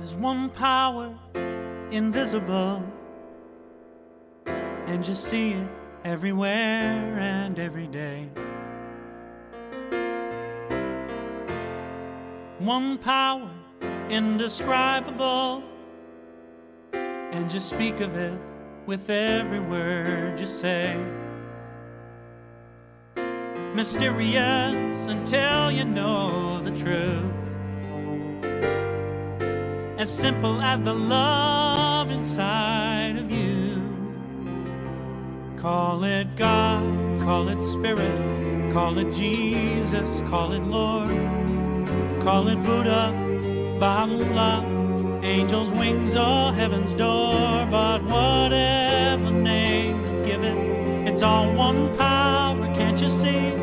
There's one power, invisible, and you see it everywhere and every day. One power, indescribable, and you speak of it with every word you say. Mysterious until you know the truth. As simple as the love inside of you. Call it God, call it Spirit, call it Jesus, call it Lord, call it Buddha, Baha'u'llah, angels' wings or heaven's door. But whatever name you give it, it's all one power, can't you see?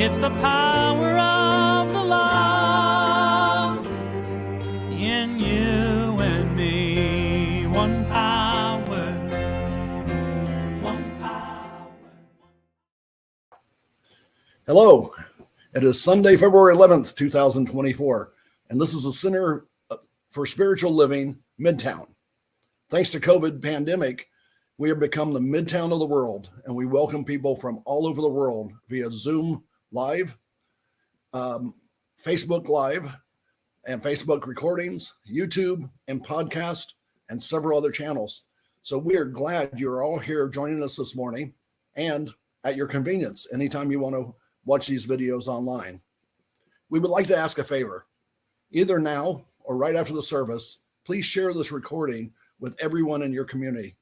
It's the power of the love in you and me. One power, one power. Hello, it is Sunday, February 11th, 2024, and this is the Center for Spiritual Living, Midtown. Thanks to COVID pandemic, we have become the Midtown of the world, and we welcome people from all over the world via Zoom Live, Facebook Live, and Facebook recordings, YouTube, and podcast, and several other channels. So we are glad you're all here joining us this morning and at your convenience anytime you want to watch these videos online. We would like to ask a favor. Either now or right after the service, please share this recording with everyone in your community,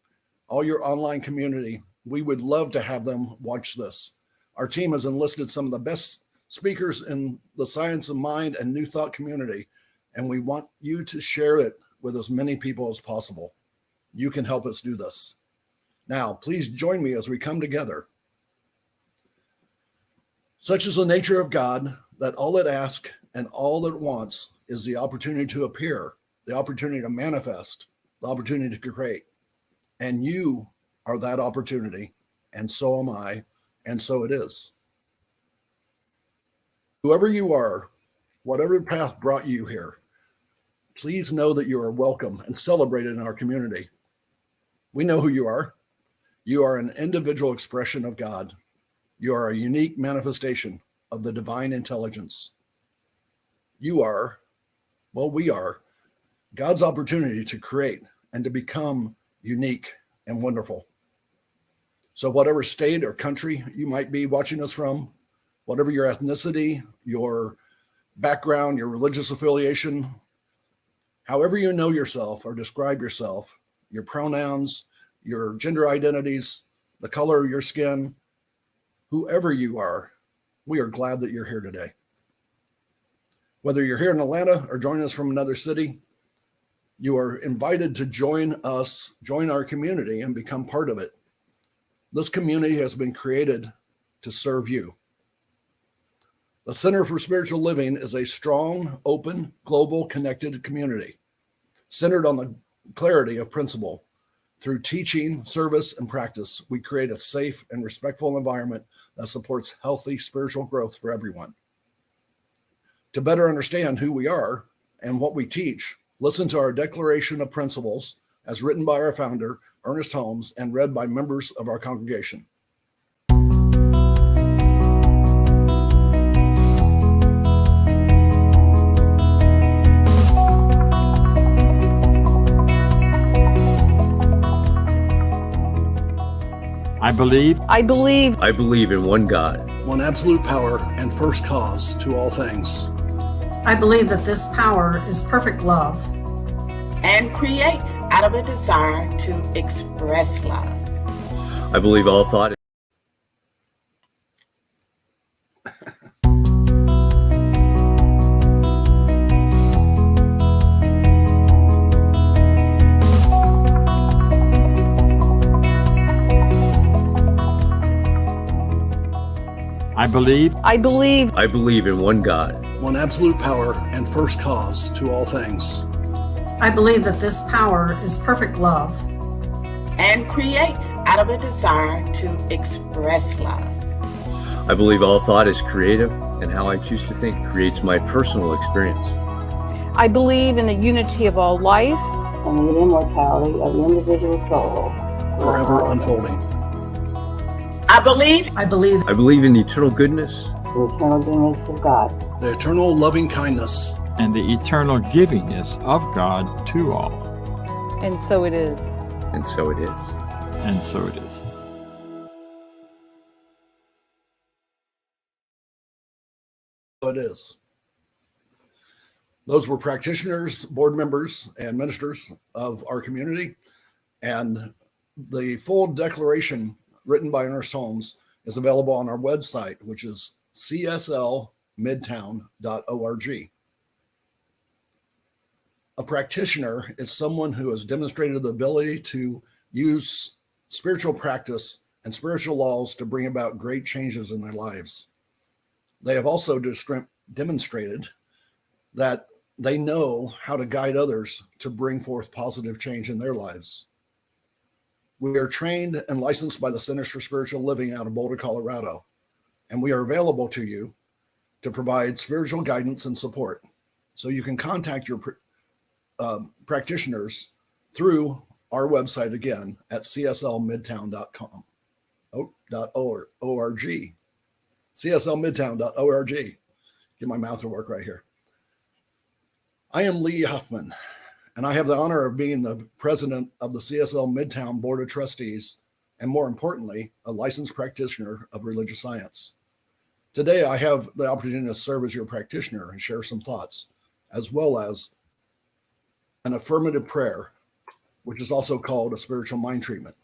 all your online community. We would love to have them watch this. Our team has enlisted some of the best speakers in the science of mind and new thought community, and we want you to share it with as many people as possible. You can help us do this. Now, please join me as we come together. Such is the nature of God that all it asks and all it wants is the opportunity to appear, the opportunity to manifest, the opportunity to create. And you are that opportunity, and so am I, and so it is. Whoever you are, whatever path brought you here, please know that you are welcome and celebrated in our community. We know who you are. You are an individual expression of God. You are a unique manifestation of the divine intelligence. You are, well, we are God's opportunity to create and to become unique and wonderful. So whatever state or country you might be watching us from, whatever your ethnicity, your background, your religious affiliation, however you know yourself or describe yourself, your pronouns, your gender identities, the color of your skin, whoever you are, we are glad that you're here today. Whether you're here in Atlanta or joining us from another city, you are invited to join us, join our community, and become part of it. This community has been created to serve you. The Center for Spiritual Living is a strong, open, global, connected community centered on the clarity of principle. Through teaching, service, and practice, we create a safe and respectful environment that supports healthy spiritual growth for everyone. To better understand who we are and what we teach, listen to our Declaration of Principles as written by our founder, Ernest Holmes, and read by members of our congregation. I believe in one God, one absolute power and first cause to all things. I believe that this power is perfect love and creates out of a desire to express love. I believe all thought I believe in one God, one absolute power and first cause to all things. I believe that this power is perfect love and creates out of a desire to express love. I believe all thought is creative, and how I choose to think creates my personal experience. I believe in the unity of all life and the immortality of the individual soul, forever unfolding. I believe I believe I believe in the eternal goodness, the eternal goodness of God, The eternal loving kindness and the eternal givingness of God to all. and so it is. and so it is. And so it is. it is. Those were practitioners, board members, and ministers of our community. And the full declaration written by Ernest Holmes is available on our website, which is cslmidtown.org. A practitioner is someone who has demonstrated the ability to use spiritual practice and spiritual laws to bring about great changes in their lives. They have also demonstrated that they know how to guide others to bring forth positive change in their lives. We are trained and licensed by the Centers for Spiritual Living out of Boulder, Colorado, and we are available to you to provide spiritual guidance and support. So you can contact your practitioners through our website again at cslmidtown.com. .org. cslmidtown.org. Get my mouth to work right here. I am Lee Huffman, and I have the honor of being the president of the CSL Midtown Board of Trustees, and more importantly, a licensed practitioner of religious science. Today, I have the opportunity to serve as your practitioner and share some thoughts, as well as an affirmative prayer, which is also called a spiritual mind treatment.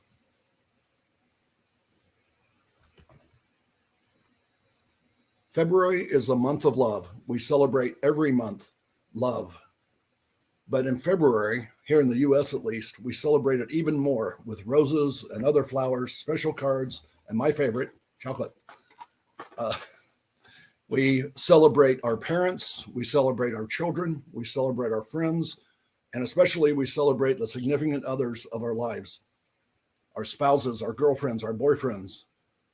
February is the month of love. We celebrate every month love. But in February, here in the US at least, we celebrate it even more with roses and other flowers, special cards, and my favorite, chocolate. We celebrate our parents, we celebrate our children, we celebrate our friends, and especially we celebrate the significant others of our lives, our spouses, our girlfriends, our boyfriends,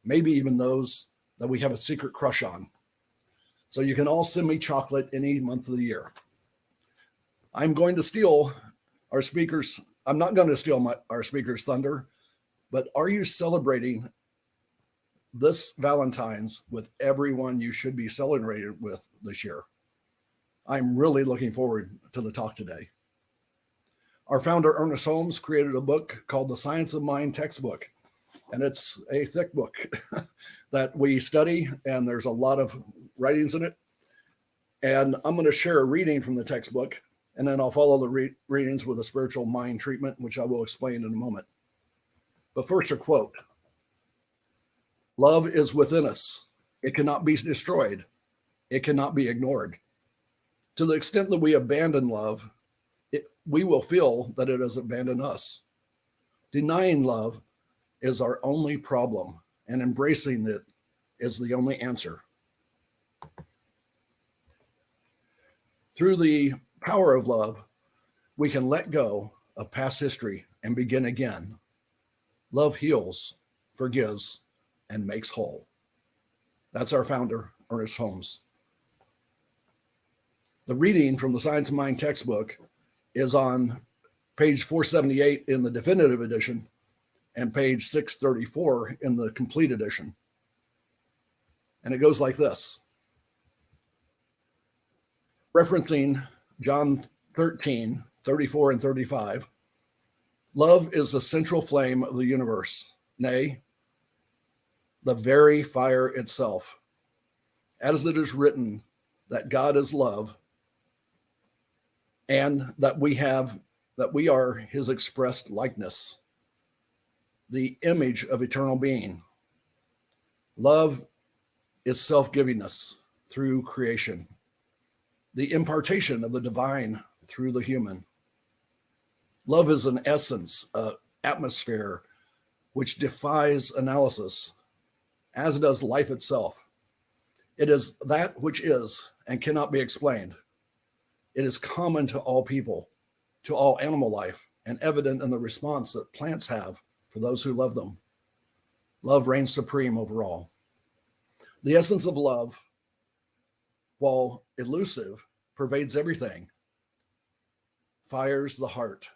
maybe even those that we have a secret crush on. So you can all send me chocolate any month of the year. I'm going to steal our speakers. I'm not going to steal our speaker's thunder, but are you celebrating this Valentine's with everyone you should be celebrating with this year? I'm really looking forward to the talk today. Our founder, Ernest Holmes, created a book called The Science of Mind Textbook, and it's a thick book that we study, and there's a lot of writings in it. And I'm going to share a reading from the textbook, and then I'll follow the readings with a spiritual mind treatment, which I will explain in a moment. But first, a quote. Love is within us. It cannot be destroyed. It cannot be ignored. To the extent that we abandon love, we will feel that it has abandoned us. Denying love is our only problem, and embracing it is the only answer. Through the power of love, we can let go of past history and begin again. Love heals, forgives, and makes whole. That's our founder, Ernest Holmes. The reading from the Science of Mind textbook is on page 478 in the definitive edition and page 634 in the complete edition. And it goes like this. Referencing John 13, 34 and 35, love is the central flame of the universe, nay, the very fire itself. As it is written that God is love, and that we are his expressed likeness, the image of eternal being. Love is self-givingness through creation, the impartation of the divine through the human. Love is an essence, an atmosphere which defies analysis, as does life itself. It is that which is and cannot be explained. It is common to all people, to all animal life, and evident in the response that plants have for those who love them. Love reigns supreme over all. The essence of love, while elusive, pervades everything. fires the heart.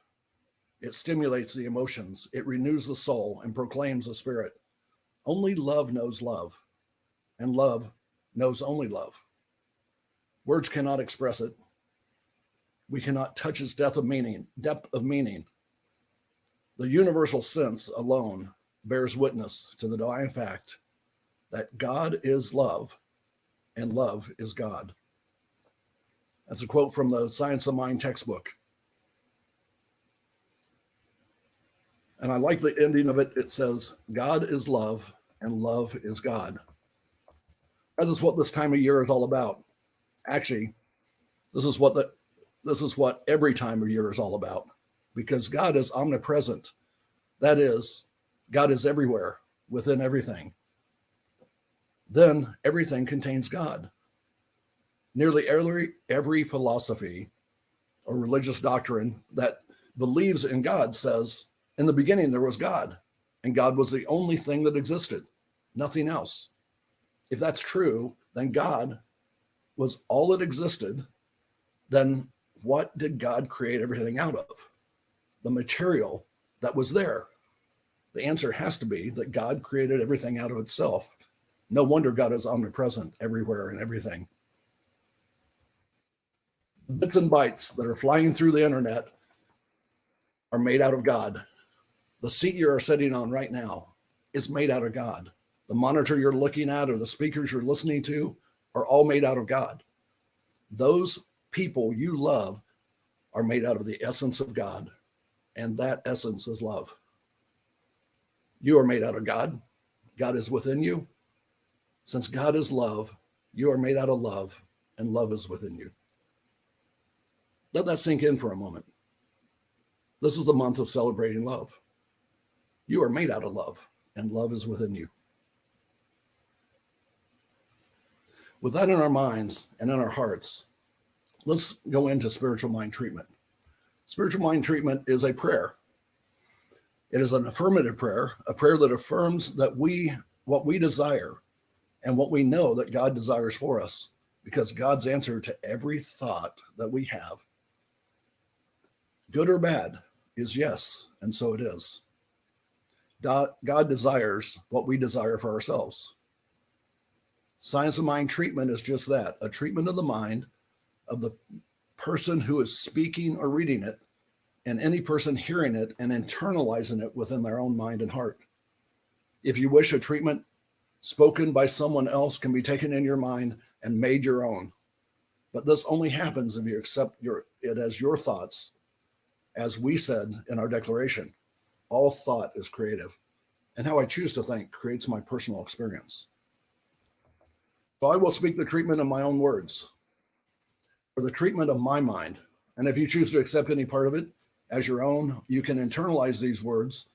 It stimulates the emotions. It renews the soul and proclaims the spirit. Only love knows love, and love knows only love. Words cannot express it. We cannot touch its depth of meaning. The universal sense alone bears witness to the divine fact that God is love and love is God. That's a quote from the Science of Mind textbook. And I like the ending of it. It says, God is love and love is God. That is what this time of year is all about. Actually, this is what every time of year is all about, because God is omnipresent. That is, God is everywhere, within everything. Then everything contains God. Nearly every philosophy or religious doctrine that believes in God says, in the beginning there was God, and God was the only thing that existed, nothing else. If that's true, then God was all that existed. Then what did God create everything out of? The material that was there. The answer has to be that God created everything out of itself. No wonder God is omnipresent everywhere and everything. Bits and bytes that are flying through the internet are made out of God. The seat you are sitting on right now is made out of God. The monitor you're looking at or the speakers you're listening to are all made out of God. Those people you love are made out of the essence of God, and that essence is love. You are made out of God. God is within you. Since God is love, you are made out of love, and love is within you. Let that sink in for a moment. This is the month of celebrating love. You are made out of love, and love is within you. With that in our minds and in our hearts, let's go into spiritual mind treatment. Spiritual mind treatment is a prayer. It is an affirmative prayer, a prayer that affirms that what we desire and what we know that God desires for us, because God's answer to every thought that we have, good or bad, is yes, and so it is. God desires what we desire for ourselves. Science of Mind treatment is just that, a treatment of the mind of the person who is speaking or reading it, and any person hearing it and internalizing it within their own mind and heart. If you wish, a treatment spoken by someone else can be taken in your mind and made your own. But this only happens if you accept it as your thoughts. As we said in our declaration, all thought is creative, and how I choose to think creates my personal experience. So I will speak the treatment in my own words, or the treatment of my mind. And if you choose to accept any part of it as your own, you can internalize these words,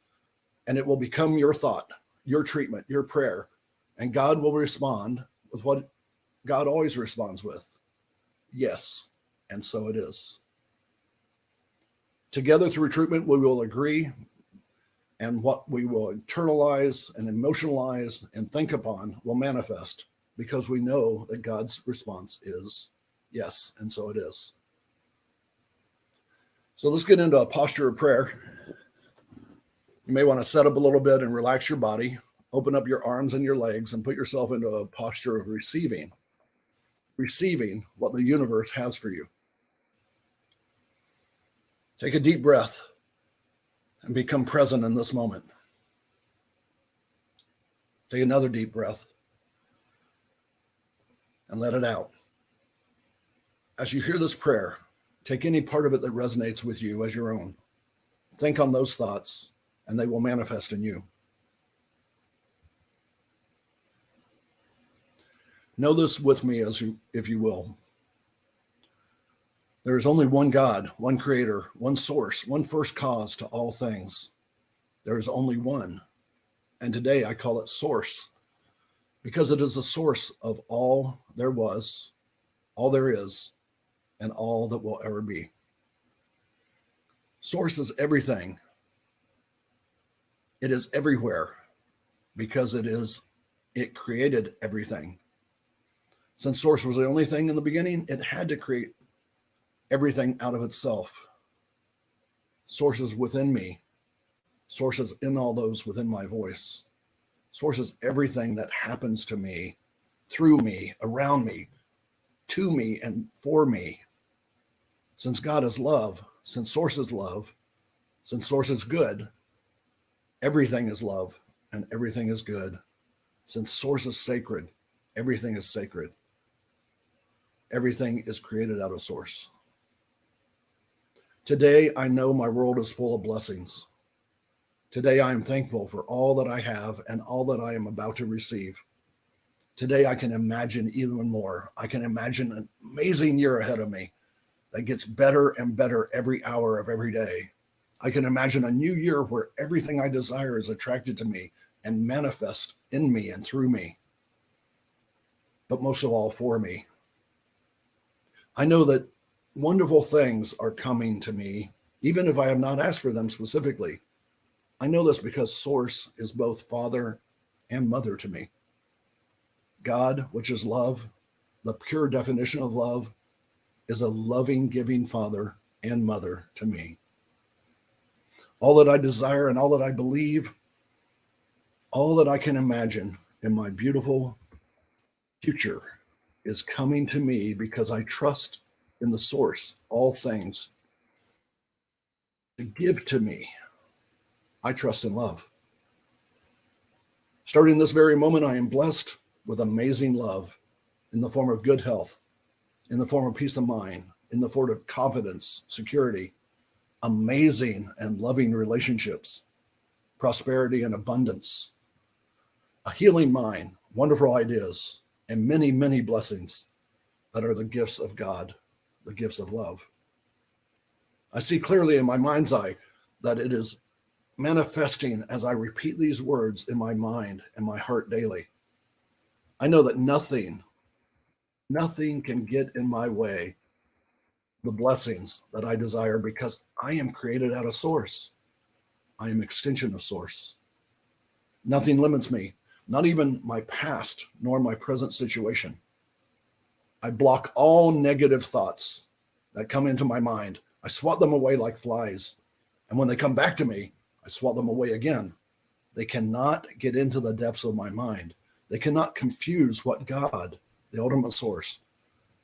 and it will become your thought, your treatment, your prayer. And God will respond with what God always responds with. Yes, and so it is. Together through treatment, we will agree, and what we will internalize and emotionalize and think upon will manifest, because we know that God's response is yes, and so it is. So let's get into a posture of prayer. You may want to set up a little bit and relax your body, open up your arms and your legs, and put yourself into a posture of receiving what the universe has for you. Take a deep breath and become present in this moment. Take another deep breath and let it out. As you hear this prayer, take any part of it that resonates with you as your own. Think on those thoughts, and they will manifest in you. Know this with me, if you will. There is only one God, one creator, one source, one first cause to all things. There is only one. And today I call it source, because it is the source of all there was, all there is, and all that will ever be. Source is everything. It is everywhere, because it created everything. Since source was the only thing in the beginning, it had to create everything out of itself. sources within me, sources in all those within my voice, sources everything that happens to me, through me, around me, to me, and for me. Since God is love, since source is love, since source is good, everything is love and everything is good. Since source is sacred, everything is sacred. Everything is created out of source. Today, I know my world is full of blessings. Today, I am thankful for all that I have and all that I am about to receive. Today, I can imagine even more. I can imagine an amazing year ahead of me that gets better and better every hour of every day. I can imagine a new year where everything I desire is attracted to me and manifest in me and through me, but most of all for me. I know that wonderful things are coming to me, even if I have not asked for them specifically. I know this because Source is both Father and Mother to me. God, which is love, the pure definition of love, is a loving, giving Father and Mother to me. All that I desire and all that I believe, all that I can imagine in my beautiful future is coming to me because I trust in the source, all things to give to me. I trust in love. Starting this very moment, I am blessed with amazing love in the form of good health, in the form of peace of mind, in the form of confidence, security, amazing and loving relationships, prosperity and abundance, a healing mind, wonderful ideas, and many, many blessings that are the gifts of God, the gifts of love. I see clearly in my mind's eye that it is manifesting as I repeat these words in my mind and my heart daily. I know that nothing can get in my way the blessings that I desire because I am created out of source. I am extension of source. Nothing limits me, not even my past nor my present situation. I block all negative thoughts that come into my mind. I swat them away like flies. And when they come back to me, I swat them away again. They cannot get into the depths of my mind. They cannot confuse what God, the ultimate source,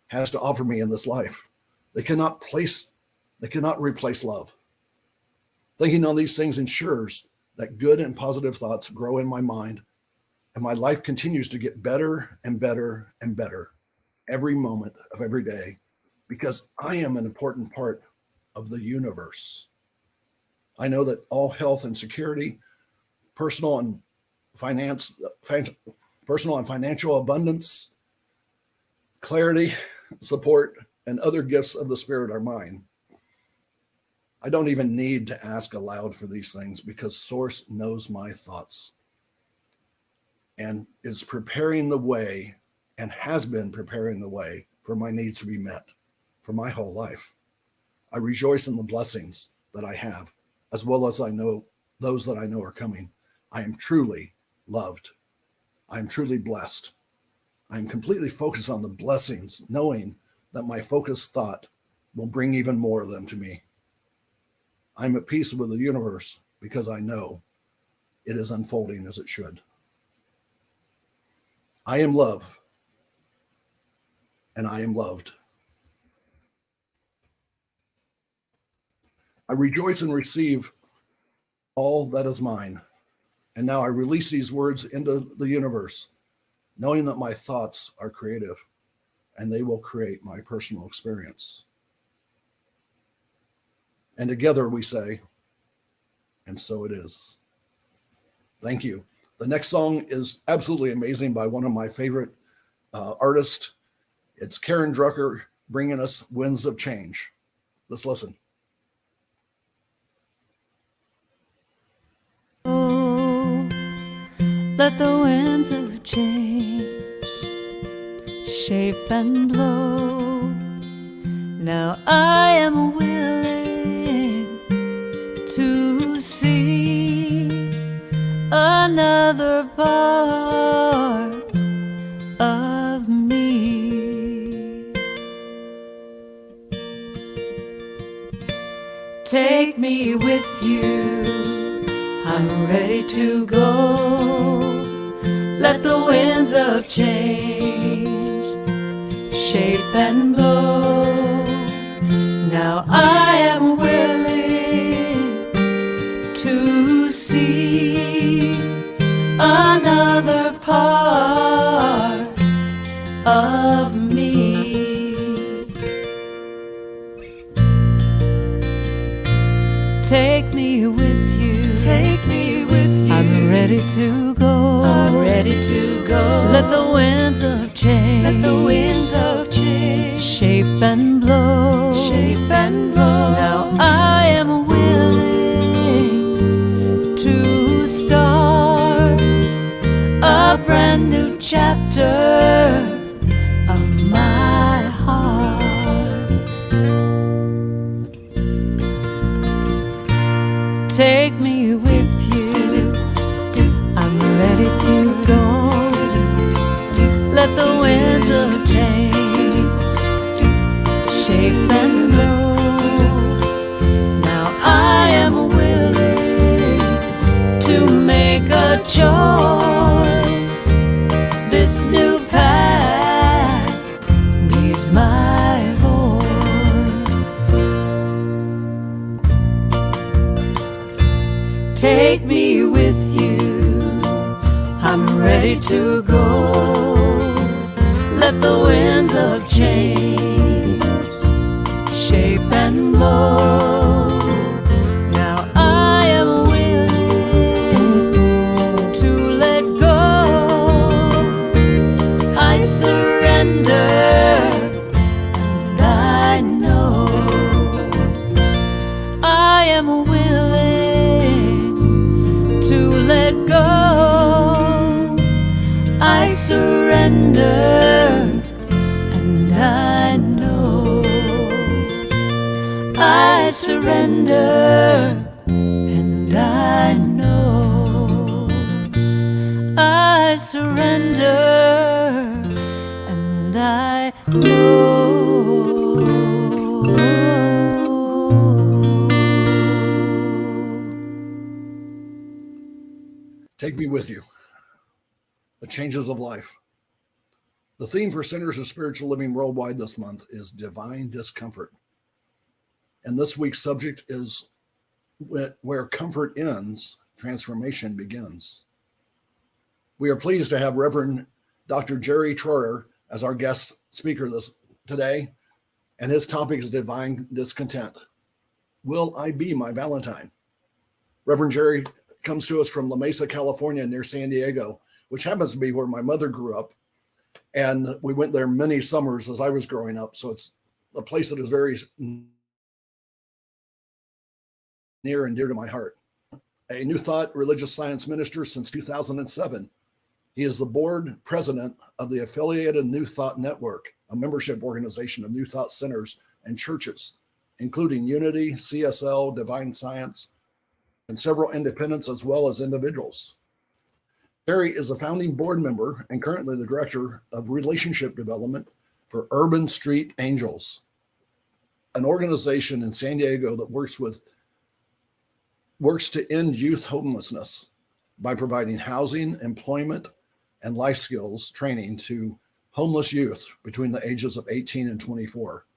has to offer me in this life. They cannot replace love. Thinking on these things ensures that good and positive thoughts grow in my mind, and my life continues to get better and better and better every moment of every day, because I am an important part of the universe. I know that all health and security, personal and financial abundance, clarity, support, and other gifts of the Spirit are mine. I don't even need to ask aloud for these things because Source knows my thoughts and is preparing the way and has been preparing the way for my needs to be met for my whole life. I rejoice in the blessings that I have, as well as I know those that I know are coming. I am truly loved. I am truly blessed. I am completely focused on the blessings, knowing that my focused thought will bring even more of them to me. I'm at peace with the universe because I know it is unfolding as it should. I am love, and I am loved. I rejoice and receive all that is mine. And now I release these words into the universe, knowing that my thoughts are creative and they will create my personal experience. And together we say, and so it is. Thank you. The next song is absolutely amazing by one of my favorite artists. It's Karen Drucker bringing us Winds of Change. Let's listen. Oh, let the winds of change shape and blow. Now I am willing to see another part of me. Take me with you, I'm ready to go. Let the winds of change shape and blow. Now I am willing to see another part of me. Take me with you, take me with you. I'm ready to go, I'm ready to go. Let the winds of change, let the winds of change shape and blow, shape and blow. Now I am willing to start a brand new chapter of my heart. Take me with you, I'm ready to go. Let the winds of change shape and blow. Now I am willing to make a choice. This new path needs my voice. Take me with you, I'm ready to go. Let the winds of change shape and blow. Now I am willing to let go. I surrender, and I know I am willing to let go. I surrender, and I know I surrender, and I know I surrender, and I know. Take me with you. The changes of life. The theme for Centers of Spiritual Living Worldwide this month is Divine Discomfort. And this week's subject is where comfort ends, transformation begins. We are pleased to have Reverend Dr. Jerry Troyer as our guest speaker today, and his topic is Divine Discontent. Will I Be My Valentine? Reverend Jerry comes to us from La Mesa, California, near San Diego, which happens to be where my mother grew up. And we went there many summers as I was growing up. So it's a place that is very near and dear to my heart. A New Thought religious science minister since 2007. He is the board president of the affiliated New Thought Network, a membership organization of New Thought centers and churches, including Unity, CSL, Divine Science, and several independents as well as individuals. Jerry is a founding board member and currently the director of relationship development for Urban Street Angels, an organization in San Diego that works to end youth homelessness by providing housing, employment, and life skills training to homeless youth between the ages of 18 and 24,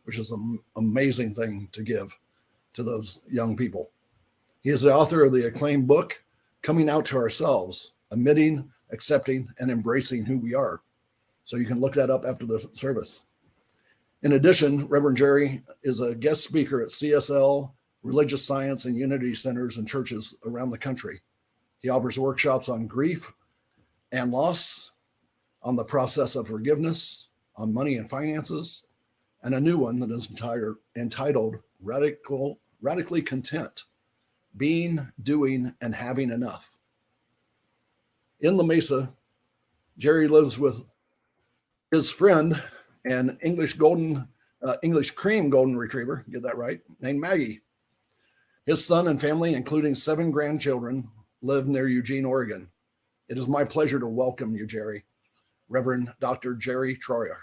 which is an amazing thing to give to those young people. He is the author of the acclaimed book, Coming Out to Ourselves, Admitting, Accepting, and Embracing Who We Are. So you can look that up after the service. In addition, Reverend Jerry is a guest speaker at CSL, religious science, and unity centers and churches around the country. He offers workshops on grief and loss, on the process of forgiveness, on money and finances, and a new one that is entitled Radically Content, Being, Doing, and Having Enough. In La Mesa, Jerry lives with his friend, an English cream golden retriever, get that right, named Maggie. His son and family, including 7 grandchildren, live near Eugene, Oregon. It is my pleasure to welcome you, Jerry, Reverend Dr. Jerry Troyer.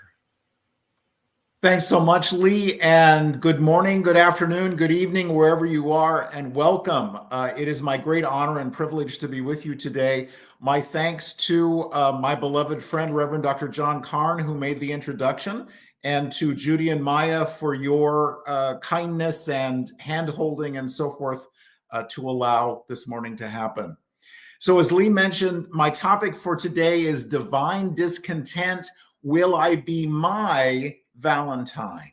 Thanks so much, Lee, and good morning, good afternoon, good evening, wherever you are, and welcome. It is my great honor and privilege to be with you today. My thanks to my beloved friend, Reverend Dr. John Karn, who made the introduction, and to Judy and Maya for your kindness and hand-holding and so forth to allow this morning to happen. So as Lee mentioned, my topic for today is divine discontent. Will I be my Valentine?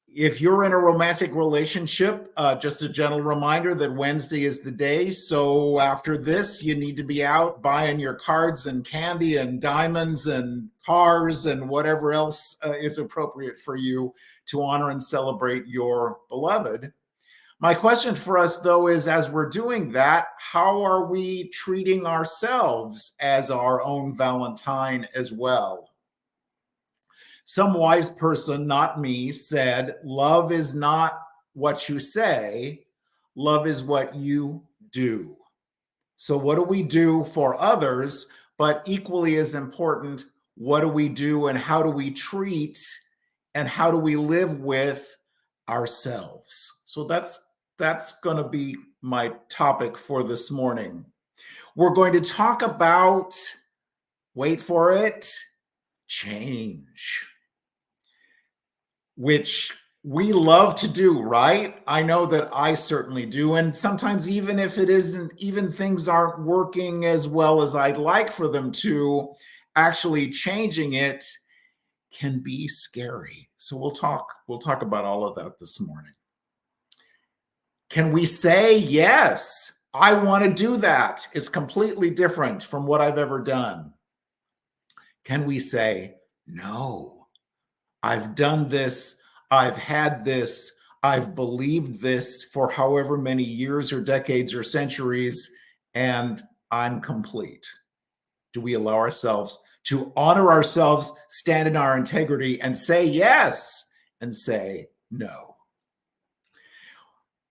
If you're in a romantic relationship, just a gentle reminder that Wednesday is the day. So after this, you need to be out buying your cards and candy and diamonds and cars and whatever else is appropriate for you to honor and celebrate your beloved. My question for us, though, is as we're doing that, how are we treating ourselves as our own Valentine as well? Some wise person, not me, said, love is not what you say, love is what you do. So what do we do for others? But equally as important, what do we do and how do we treat and how do we live with ourselves? So that's going to be my topic for this morning. We're going to talk about, wait for it, change, which we love to do, right? I know that I certainly do. And sometimes even if it isn't, even things aren't working as well as I'd like for them to, actually changing it can be scary. So we'll talk about all of that this morning. Can we say, yes, I want to do that? It's completely different from what I've ever done. Can we say, no, I've done this, I've had this, I've believed this for however many years or decades or centuries, and I'm complete? Do we allow ourselves to honor ourselves, stand in our integrity, and say yes, and say no?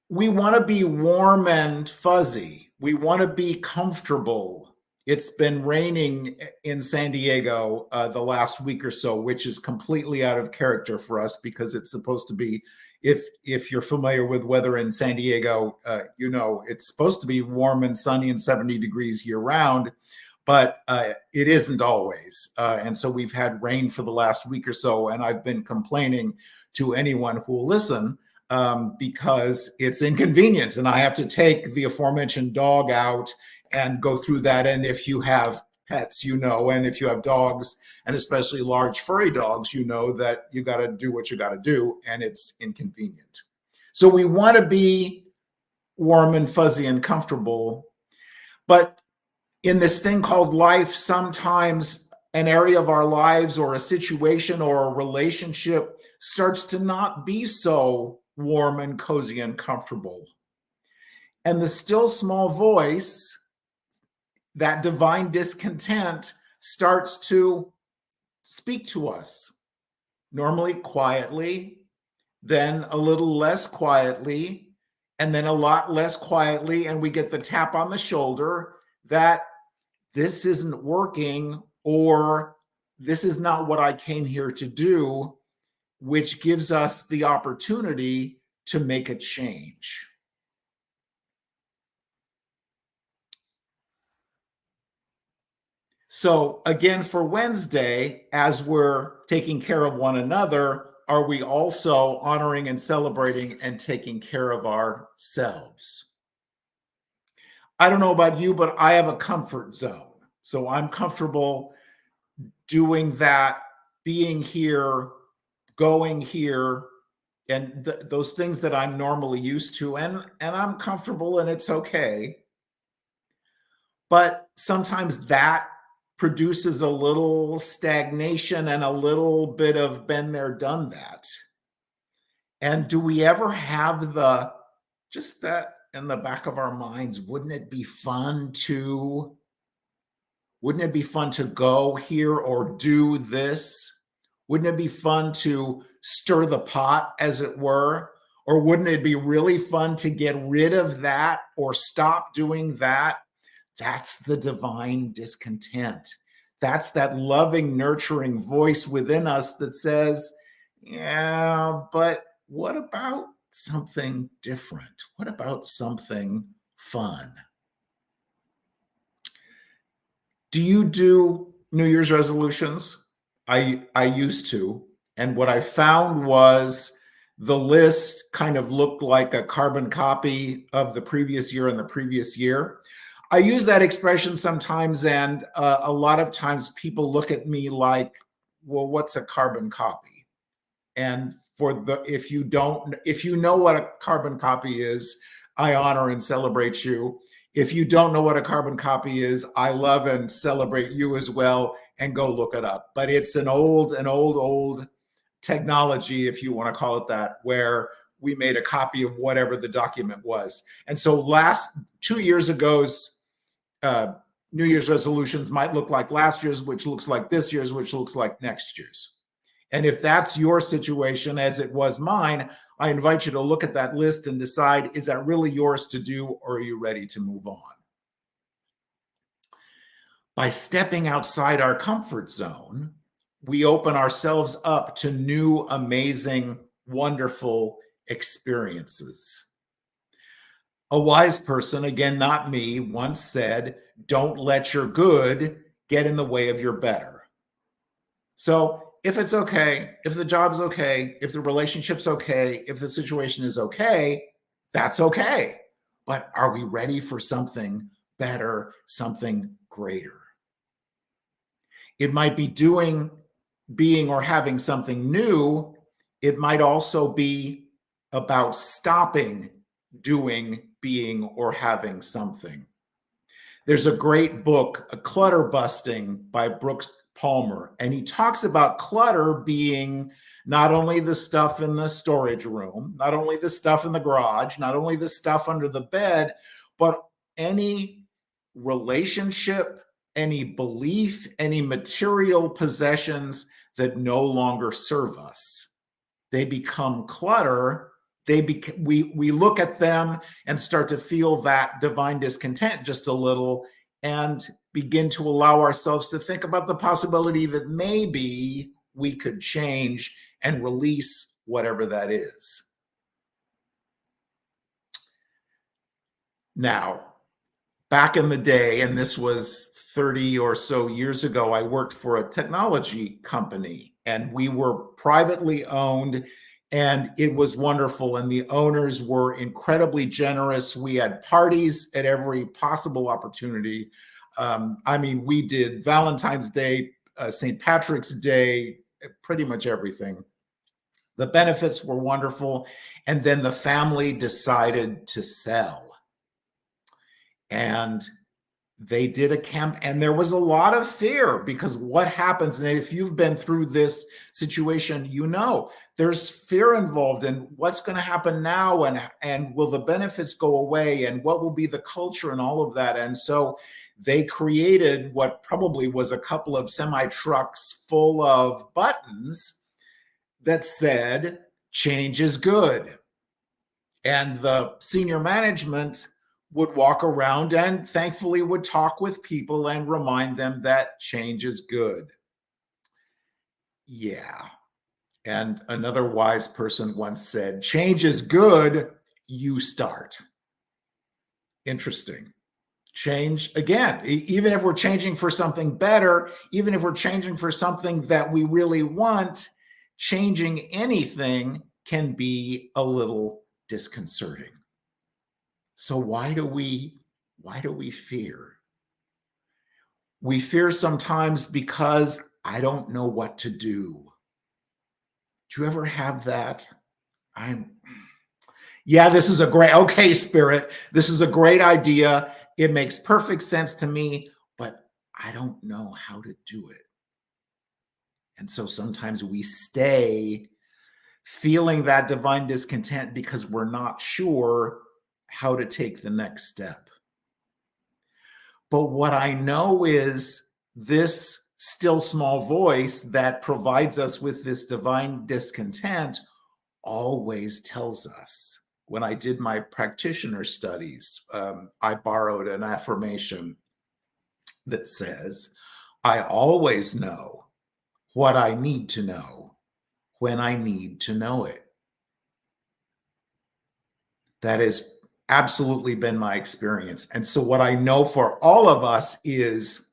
We want to be warm and fuzzy. We want to be comfortable. It's been raining in San Diego the last week or so, which is completely out of character for us because it's supposed to be, if you're familiar with weather in San Diego, you know, it's supposed to be warm and sunny and 70 degrees year round, but it isn't always. And so we've had rain for the last week or so, and I've been complaining to anyone who will listen because it's inconvenient and I have to take the aforementioned dog out and go through that. And if you have pets, you know, and if you have dogs and especially large furry dogs, you know that you got to do what you got to do and it's inconvenient. So we want to be warm and fuzzy and comfortable, but in this thing called life, sometimes an area of our lives or a situation or a relationship starts to not be so warm and cozy and comfortable. And the still small voice, that divine discontent, starts to speak to us, normally quietly, then a little less quietly, and then a lot less quietly, and we get the tap on the shoulder that this isn't working or this is not what I came here to do, which gives us the opportunity to make a change. So again, for Wednesday, as we're taking care of one another, are we also honoring and celebrating and taking care of ourselves? I don't know about you, but I have a comfort zone. So I'm comfortable doing that, being here, going here, and those things that I'm normally used to, and I'm comfortable and it's okay. But sometimes that produces a little stagnation and a little bit of been there, done that. And do we ever have just that in the back of our minds? Wouldn't it be fun to go here or do this? Wouldn't it be fun to stir the pot, as it were? Or wouldn't it be really fun to get rid of that or stop doing that? That's the divine discontent. That's that loving, nurturing voice within us that says, yeah, but what about something different? What about something fun? Do you do New Year's resolutions? I used to. And what I found was the list kind of looked like a carbon copy of the previous year and the previous year. I use that expression sometimes, and a lot of times people look at me like, well, what's a carbon copy? And if you know what a carbon copy is, I honor and celebrate you. If you don't know what a carbon copy is, I love and celebrate you as well, and go look it up. But it's an old technology, if you want to call it that, where we made a copy of whatever the document was. And so 2 years ago's New Year's resolutions might look like last year's, which looks like this year's, which looks like next year's. And if that's your situation, as it was mine, I invite you to look at that list and decide, is that really yours to do, or are you ready to move on? By stepping outside our comfort zone, we open ourselves up to new, amazing, wonderful experiences. A wise person, again, not me, once said, don't let your good get in the way of your better. So if it's okay, if the job's okay, if the relationship's okay, if the situation is okay, that's okay. But are we ready for something better, something greater? It might be being or having something new. It might also be about stopping doing, being, or having something. There's a great book, Clutter Busting by Brooks Palmer, and he talks about clutter being not only the stuff in the storage room, not only the stuff in the garage, not only the stuff under the bed, but any relationship, any belief, any material possessions that no longer serve us. They become clutter. We look at them and start to feel that divine discontent just a little, and begin to allow ourselves to think about the possibility that maybe we could change and release whatever that is. Now, back in the day, and this was 30 or so years ago, I worked for a technology company, and we were privately owned, and it was wonderful. And the owners were incredibly generous. We had parties at every possible opportunity. We did Valentine's Day, St. Patrick's Day, pretty much everything. The benefits were wonderful. And then the family decided to sell. And they did a camp, and there was a lot of fear, because what happens, and if you've been through this situation, you know there's fear involved in what's going to happen now, and will the benefits go away, and what will be the culture and all of that. And so they created what probably was a couple of semi-trucks full of buttons that said, change is good. And the senior management would walk around and thankfully would talk with people and remind them that change is good. Yeah. And another wise person once said, change is good, you start. Interesting. Change, again, even if we're changing for something better, even if we're changing for something that we really want, changing anything can be a little disconcerting. So why do we fear? We fear sometimes because I don't know what to do. Do you ever have that? This is a great, okay, Spirit, this is a great idea. It makes perfect sense to me, but I don't know how to do it. And so sometimes we stay feeling that divine discontent because we're not sure how to take the next step. But what I know is this still small voice that provides us with this divine discontent always tells us. When I did my practitioner studies, I borrowed an affirmation that says, I always know what I need to know when I need to know it. That has absolutely been my experience. And so what I know for all of us is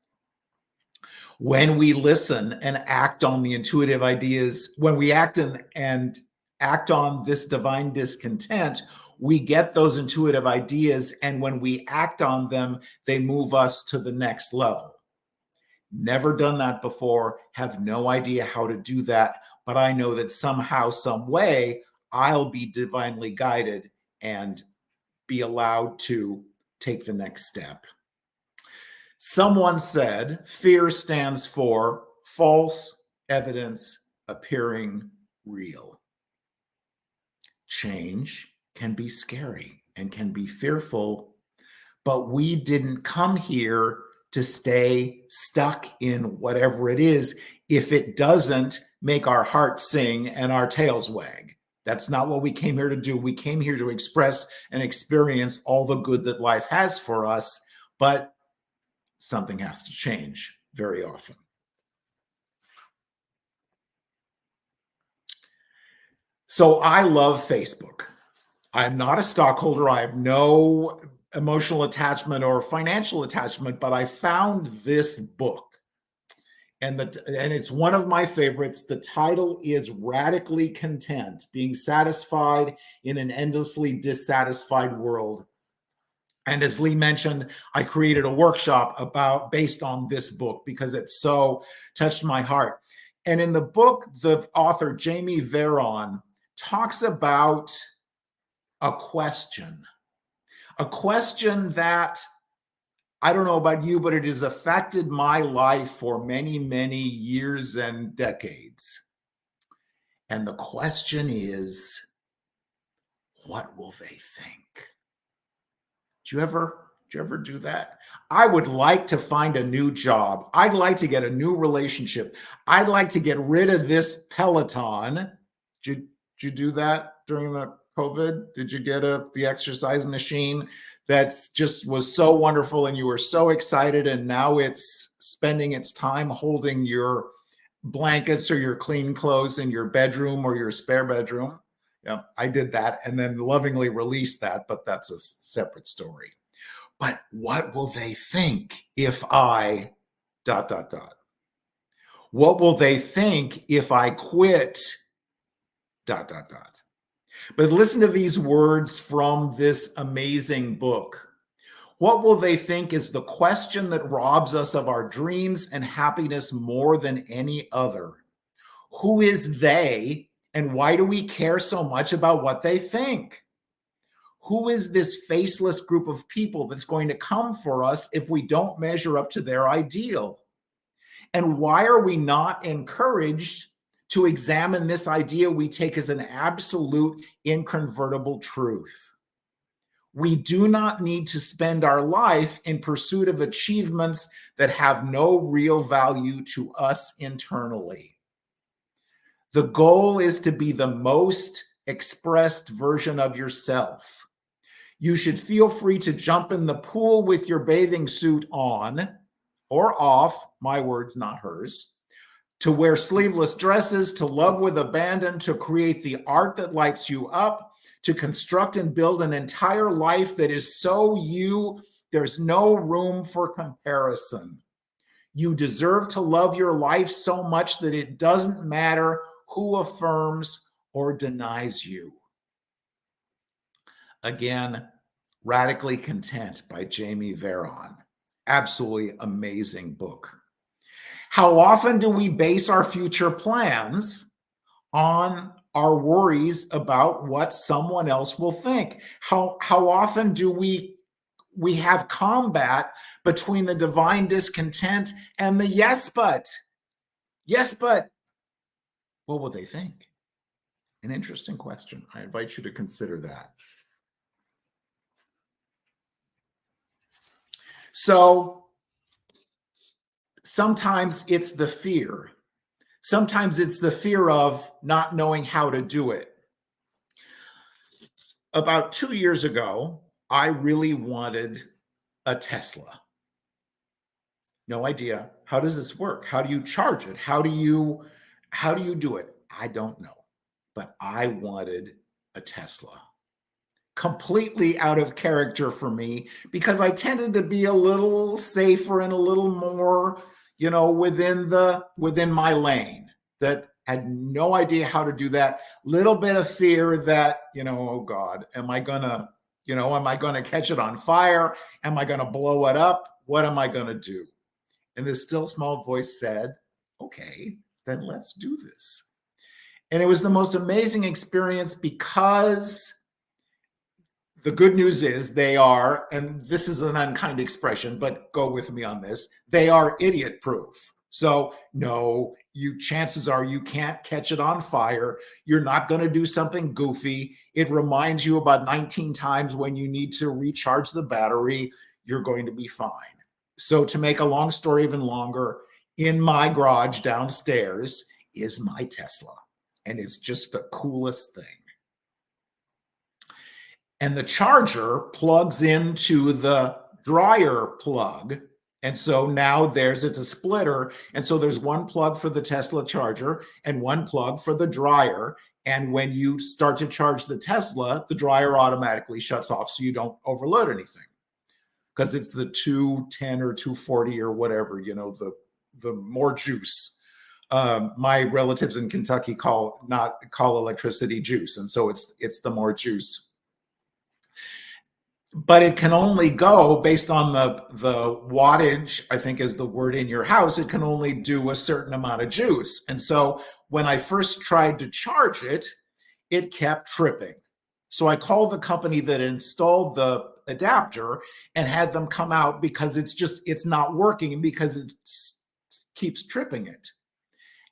when we listen and act on the intuitive ideas, when we act and act on this divine discontent, we get those intuitive ideas. And when we act on them, they move us to the next level. Never done that before, have no idea how to do that, but I know that somehow, some way, I'll be divinely guided and be allowed to take the next step. Someone said fear stands for false evidence appearing real. Change can be scary and can be fearful, but we didn't come here to stay stuck in whatever it is if it doesn't make our hearts sing and our tails wag. That's not what we came here to do. We came here to express and experience all the good that life has for us, but something has to change very often. So I love Facebook. I'm not a stockholder. I have no emotional attachment or financial attachment, but I found this book. And it's one of my favorites. The title is Radically Content, Being Satisfied in an Endlessly Dissatisfied World. And as Lee mentioned, I created a workshop based on this book because it so touched my heart. And in the book, the author, Jamie Veron, talks about a question that, I don't know about you, but it has affected my life for many, many years and decades. And the question is, what will they think? Do you ever do that? I would like to find a new job. I'd like to get a new relationship. I'd like to get rid of this Peloton. Did you do that during the COVID? Did you get the exercise machine that just was so wonderful and you were so excited, and now it's spending its time holding your blankets or your clean clothes in your bedroom or your spare bedroom? Yeah, I did that and then lovingly released that, but that's a separate story. But what will they think if I ... What will they think if I quit ... But listen to these words from this amazing book. What will they think is the question that robs us of our dreams and happiness more than any other. Who is they, and why do we care so much about what they think? Who is this faceless group of people that's going to come for us if we don't measure up to their ideal? And why are we not encouraged to examine this idea we take as an absolute incontrovertible truth? We do not need to spend our life in pursuit of achievements that have no real value to us internally. The goal is to be the most expressed version of yourself. You should feel free to jump in the pool with your bathing suit on or off, my words, not hers, to wear sleeveless dresses, to love with abandon, to create the art that lights you up, to construct and build an entire life that is so you, there's no room for comparison. You deserve to love your life so much that it doesn't matter who affirms or denies you. Again, Radically Content by Jamie Veron. Absolutely amazing book. How often do we base our future plans on our worries about what someone else will think? How often do we have combat between the divine discontent and the yes, but? Yes, but what will they think? An interesting question. I invite you to consider that. So sometimes it's the fear. Sometimes it's the fear of not knowing how to do it. About 2 years ago, I really wanted a Tesla. No idea How does this work? How do you charge it? How do you do it? I don't know. But I wanted a Tesla. Completely out of character for me, because I tended to be a little safer and a little more, within my lane. That had no idea how to do that. Little bit of fear that, oh God, am I gonna catch it on fire? Am I gonna blow it up? What am I gonna do? And this still small voice said, okay, then let's do this. And it was the most amazing experience, because the good news is they are, and this is an unkind expression, but go with me on this, they are idiot proof. So no, chances are you can't catch it on fire. You're not going to do something goofy. It reminds you about 19 times when you need to recharge the battery. You're going to be fine. So to make a long story even longer, in my garage downstairs is my Tesla. And it's just the coolest thing. And the charger plugs into the dryer plug. And so now it's a splitter. And so there's one plug for the Tesla charger and one plug for the dryer. And when you start to charge the Tesla, the dryer automatically shuts off so you don't overload anything. Because it's the 210 or 240 or whatever, the more juice. My relatives in Kentucky call electricity juice. And so it's the more juice. But it can only go based on the wattage, I think is the word in your house. It can only do a certain amount of juice. And so when I first tried to charge it, it kept tripping. So I called the company that installed the adapter and had them come out, because it's not working, because it keeps tripping it.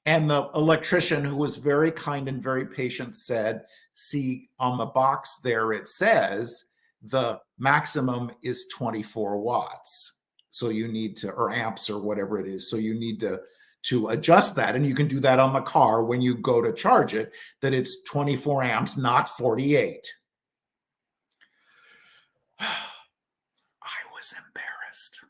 And the electrician, who was very kind and very patient, said, see, on the box there, it says the maximum is 24 watts. So you need to, or amps or whatever it is. So you need to adjust that. And you can do that on the car when you go to charge it, that it's 24 amps, not 48. I was embarrassed.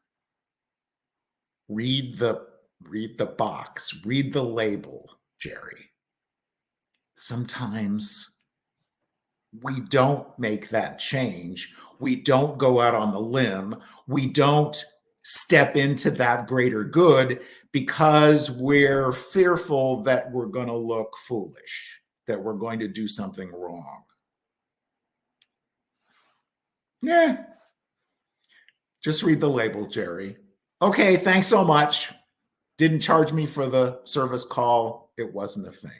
Read the box, read the label, Jerry. Sometimes we don't make that change. We don't go out on the limb. We don't step into that greater good because we're fearful that we're going to look foolish, that we're going to do something wrong. Yeah. Just read the label, Jerry. Okay, thanks so much. Didn't charge me for the service call. It wasn't a thing.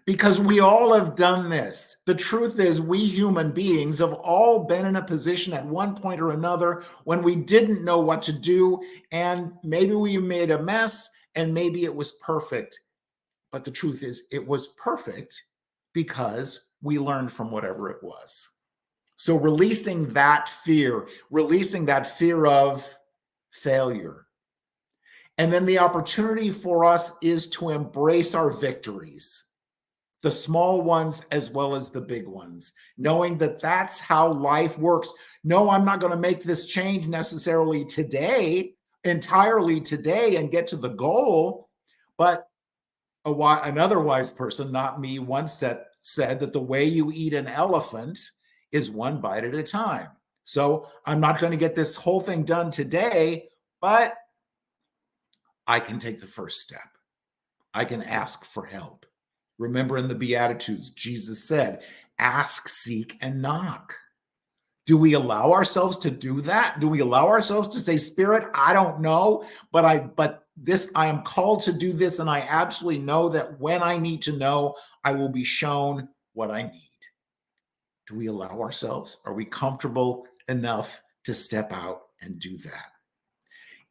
Because we all have done this. The truth is, we human beings have all been in a position at one point or another when we didn't know what to do, and maybe we made a mess, and maybe it was perfect. But the truth is, it was perfect because we learned from whatever it was. So releasing that fear of failure. And then the opportunity for us is to embrace our victories, the small ones as well as the big ones, knowing that that's how life works. No, I'm not going to make this change necessarily today, entirely today, and get to the goal. But another wise person, not me, once said that the way you eat an elephant is one bite at a time. So I'm not going to get this whole thing done today, but I can take the first step. I can ask for help. Remember, in the Beatitudes, Jesus said, ask, seek, and knock. Do we allow ourselves to do that? Do we allow ourselves to say, Spirit, I don't know, but I am called to do this, and I absolutely know that when I need to know, I will be shown what I need. Do we allow ourselves? Are we comfortable enough to step out and do that?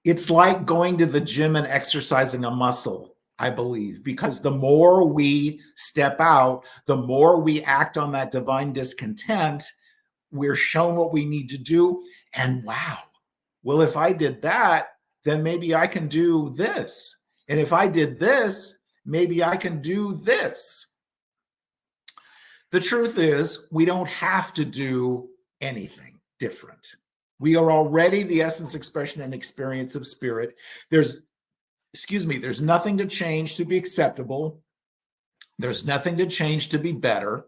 It's like going to the gym and exercising a muscle, I believe, because the more we step out, the more we act on that divine discontent, we're shown what we need to do. And wow, well, if I did that, then maybe I can do this. And if I did this, maybe I can do this. The truth is, we don't have to do anything different. We are already the essence, expression, and experience of spirit. There's nothing to change to be acceptable. There's nothing to change to be better.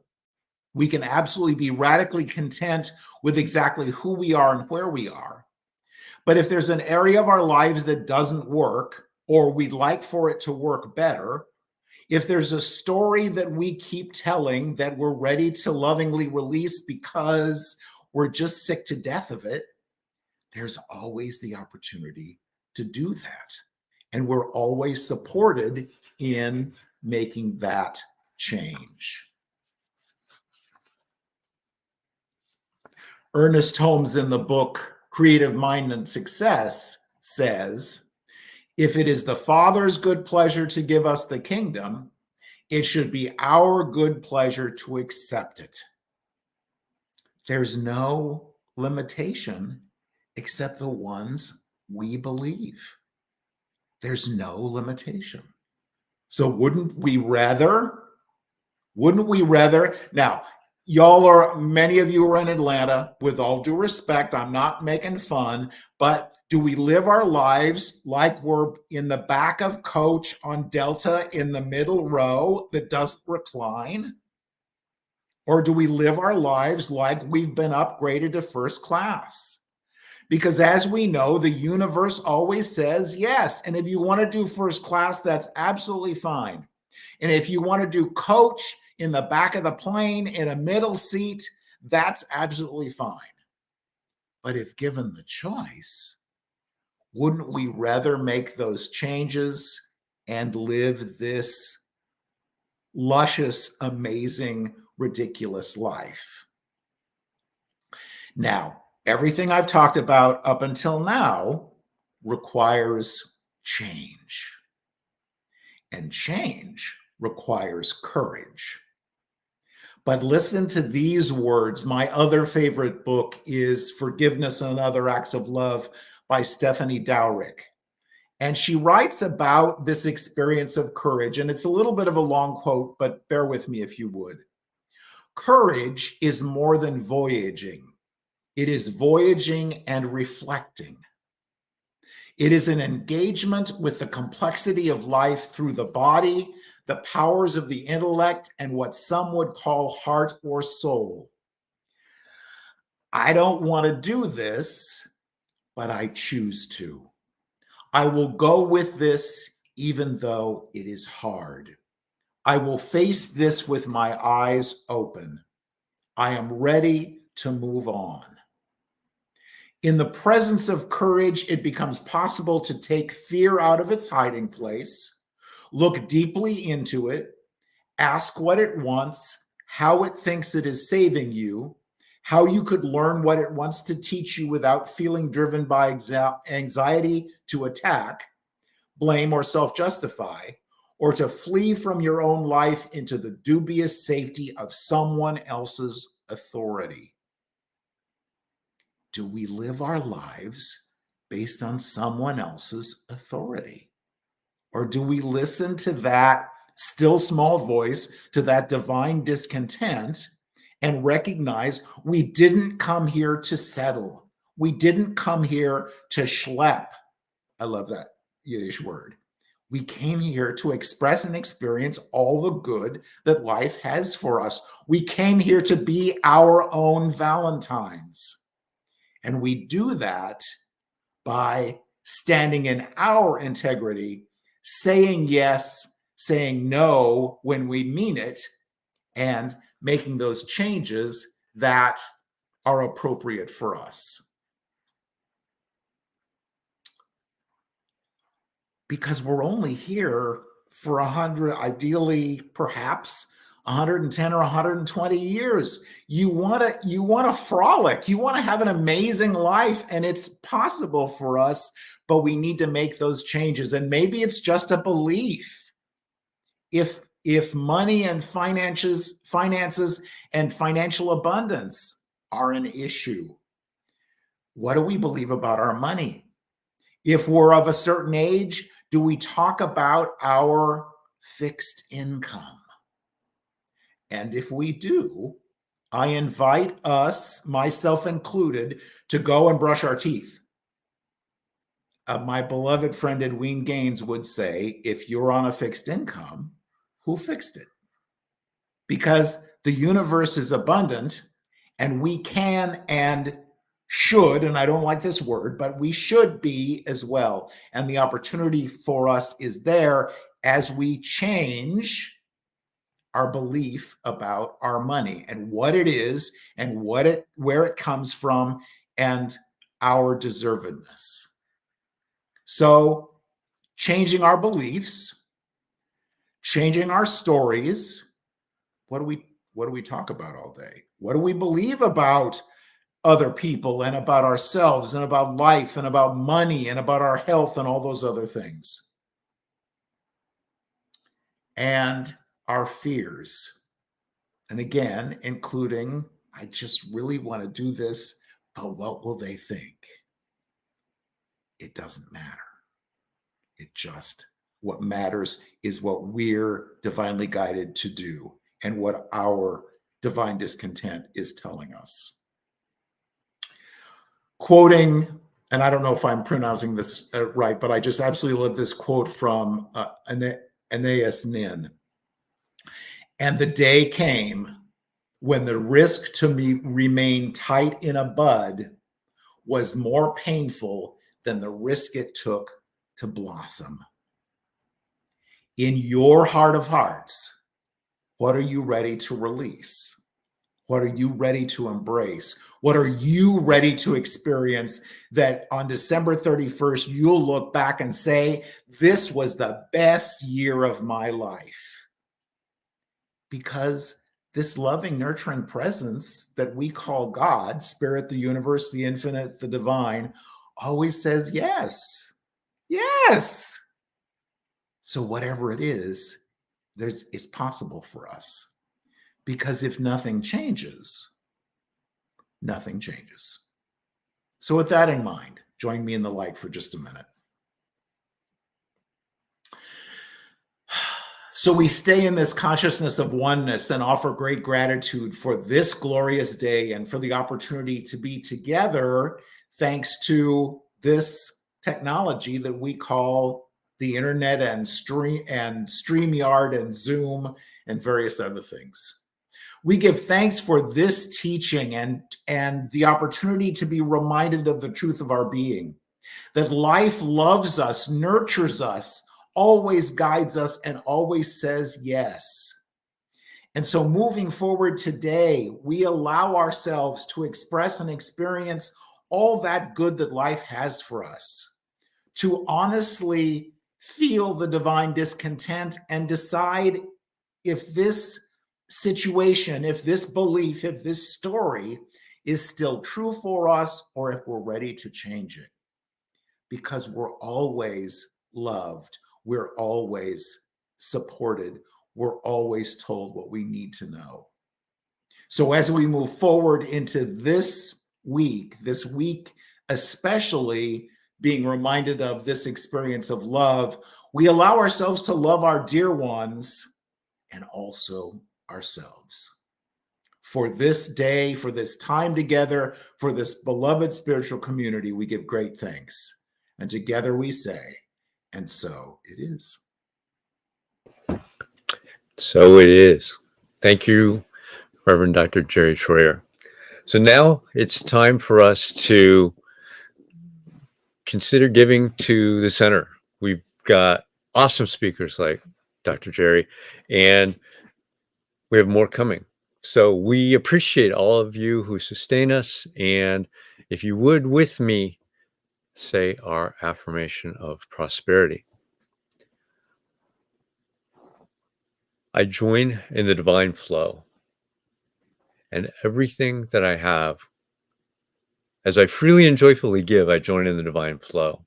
We can absolutely be radically content with exactly who we are and where we are. But if there's an area of our lives that doesn't work, or we'd like for it to work better, if there's a story that we keep telling that we're ready to lovingly release because we're just sick to death of it, there's always the opportunity to do that. And we're always supported in making that change. Ernest Holmes, in the book Creative Mind and Success, says, if it is the Father's good pleasure to give us the kingdom, it should be our good pleasure to accept it. There's no limitation except the ones we believe. There's no limitation. So wouldn't we rather? Now, many of you are in Atlanta. With all due respect, I'm not making fun, but do we live our lives like we're in the back of coach on Delta in the middle row that doesn't recline? Or do we live our lives like we've been upgraded to first class? Because as we know, the universe always says yes. And if you want to do first class, that's absolutely fine. And if you want to do coach in the back of the plane in a middle seat, that's absolutely fine. But if given the choice, wouldn't we rather make those changes and live this luscious, amazing, ridiculous life? Now, everything I've talked about up until now requires change. And change requires courage. But listen to these words. My other favorite book is Forgiveness and Other Acts of Love by Stephanie Dowrick. And she writes about this experience of courage. And it's a little bit of a long quote, but bear with me if you would. Courage is more than voyaging. It is voyaging and reflecting. It is an engagement with the complexity of life through the body, the powers of the intellect, and what some would call heart or soul. I don't want to do this, but I choose to. I will go with this even though it is hard. I will face this with my eyes open. I am ready to move on. In the presence of courage, it becomes possible to take fear out of its hiding place, look deeply into it, ask what it wants, how it thinks it is saving you, how you could learn what it wants to teach you without feeling driven by anxiety to attack, blame, or self-justify, or to flee from your own life into the dubious safety of someone else's authority. Do we live our lives based on someone else's authority? Or do we listen to that still small voice, to that divine discontent, and recognize we didn't come here to settle? We didn't come here to schlep. I love that Yiddish word. We came here to express and experience all the good that life has for us. We came here to be our own Valentines. And we do that by standing in our integrity, saying yes, saying no when we mean it, and making those changes that are appropriate for us. Because we're only here for 100, ideally, perhaps 110 or 120 years. You want to frolic. You want to have an amazing life, and it's possible for us, but we need to make those changes. And maybe it's just a belief. If money and finances and financial abundance are an issue, what do we believe about our money? If we're of a certain age, do we talk about our fixed income? And if we do, I invite us, myself included, to go and brush our teeth. My beloved friend Edwene Gaines would say, if you're on a fixed income, who fixed it? Because the universe is abundant and we can and should, and I don't like this word, but we should be as well. And the opportunity for us is there as we change our belief about our money and what it is and where it comes from and our deservedness. So changing our beliefs, changing our stories. What do we talk about all day? What do we believe about other people and about ourselves and about life and about money and about our health and all those other things? And our fears. And again, including, I just really want to do this, but what will they think? It doesn't matter. What matters is what we're divinely guided to do and what our divine discontent is telling us. Quoting, and I don't know if I'm pronouncing this right, but I just absolutely love this quote from Anais Nin. And the day came when the risk to remain tight in a bud was more painful than the risk it took to blossom. In your heart of hearts, what are you ready to release? What are you ready to embrace? What are you ready to experience that on December 31st, you'll look back and say, this was the best year of my life? Because this loving, nurturing presence that we call God, Spirit, the universe, the infinite, the divine, always says yes. Yes. So whatever it is, it's possible for us. Because if nothing changes, nothing changes. So with that in mind, join me in the light for just a minute. So we stay in this consciousness of oneness and offer great gratitude for this glorious day and for the opportunity to be together thanks to this technology that we call the internet and StreamYard and Zoom and various other things. We give thanks for this teaching and the opportunity to be reminded of the truth of our being, that life loves us, nurtures us, always guides us, and always says yes. And so moving forward today, we allow ourselves to express and experience all that good that life has for us, to honestly feel the divine discontent and decide if this situation, if this belief, if this story is still true for us, or if we're ready to change it. Because we're always loved, we're always supported, we're always told what we need to know. So as we move forward into this week especially being reminded of this experience of love, we allow ourselves to love our dear ones and also ourselves. For this day, for this time together, for this beloved spiritual community, we give great thanks. And together we say, and so it is. So it is. Thank you, Reverend Dr. Jerry Schreier. So now it's time for us to consider giving to the center. We've got awesome speakers like Dr. Jerry, and we have more coming. So we appreciate all of you who sustain us. And if you would, with me, say our affirmation of prosperity. I join in the divine flow, and everything that I have, as I freely and joyfully give, I join in the divine flow,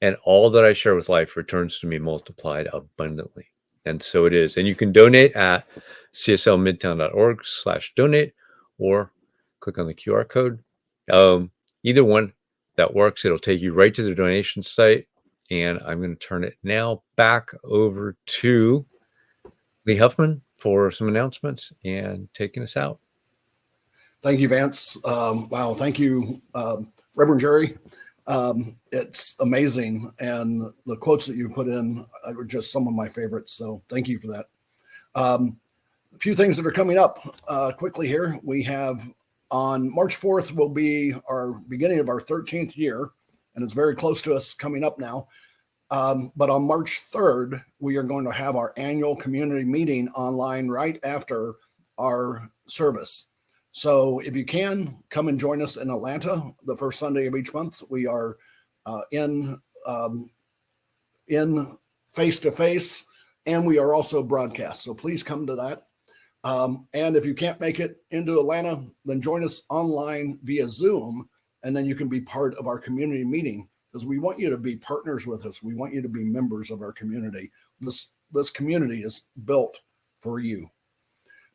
and all that I share with life returns to me multiplied abundantly. And so it is. And you can donate at cslmidtown.org/donate or click on the QR code. Either one that works. It'll take you right to the donation site. And I'm going to turn it now back over to Lee Huffman for some announcements and taking us out. Thank you, Vance. Wow. Thank you, Reverend Jerry. It's amazing. And the quotes that you put in were just some of my favorites. So thank you for that. A few things that are coming up quickly here. We have on March 4th will be our beginning of our 13th year, and it's very close to us coming up now. But on March 3rd, we are going to have our annual community meeting online right after our service. So if you can, come and join us in Atlanta the first Sunday of each month. We are in face-to-face, and we are also broadcast. So please come to that. And if you can't make it into Atlanta, then join us online via Zoom, and then you can be part of our community meeting, because we want you to be partners with us. We want you to be members of our community. This community is built for you.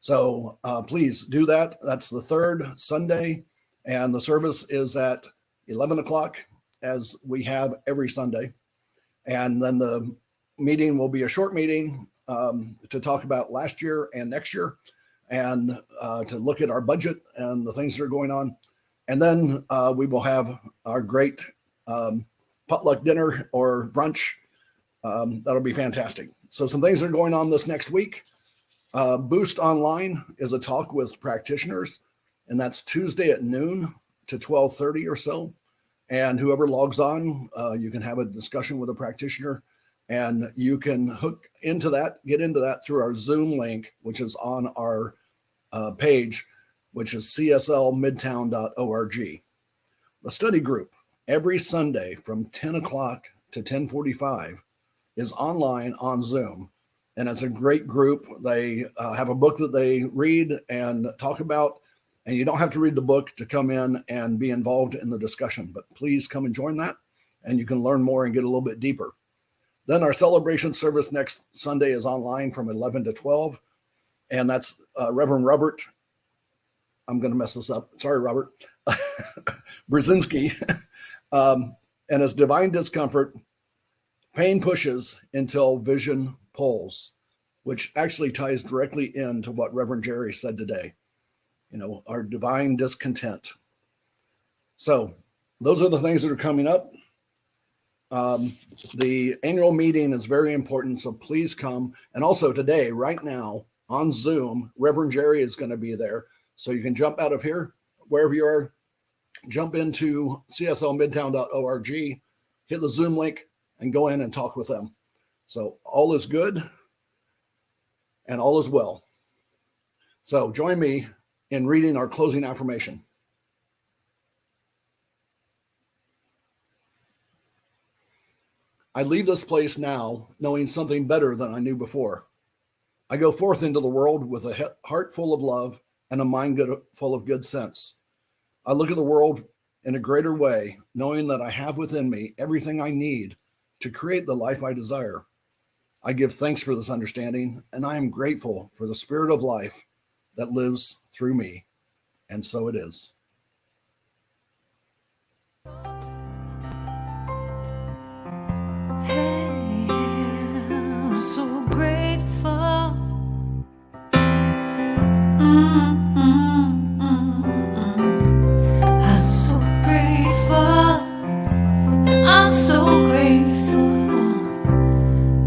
So please do that. That's the third Sunday, and the service is at 11 o'clock, as we have every Sunday. And then the meeting will be a short meeting to talk about last year and next year, and to look at our budget and the things that are going on. And then we will have our great potluck dinner or brunch. That'll be fantastic. So some things that are going on this next week. Boost Online is a talk with practitioners, and that's Tuesday at noon to 12:30 or so. And whoever logs on, you can have a discussion with a practitioner, and you can get into that through our Zoom link, which is on our page, which is CSLMidtown.org. The study group every Sunday from 10 o'clock to 10:45 is online on Zoom. And it's a great group. They have a book that they read and talk about, and you don't have to read the book to come in and be involved in the discussion, but please come and join that, and you can learn more and get a little bit deeper. Then our celebration service next Sunday is online from 11 to 12, and that's Reverend Robert. I'm going to mess this up. Sorry, Robert. Brzezinski. And it's Divine Discomfort, Pain Pushes Until Vision Pulls, which actually ties directly into what Reverend Jerry said today. Our divine discontent. So those are the things that are coming up. The annual meeting is very important, so please come. And also today, right now, on Zoom, Reverend Jerry is going to be there. So you can jump out of here, wherever you are, jump into CSLMidtown.org, hit the Zoom link, and go in and talk with them. So all is good and all is well. So join me in reading our closing affirmation. I leave this place now knowing something better than I knew before. I go forth into the world with a heart full of love and a mind full of good sense. I look at the world in a greater way, knowing that I have within me everything I need to create the life I desire. I give thanks for this understanding, and I am grateful for the spirit of life that lives through me. And so it is. Hey, I'm so grateful. I'm so grateful. I'm so grateful.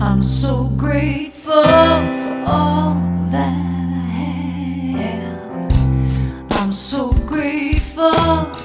I'm so grateful for all that I have. I'm so grateful.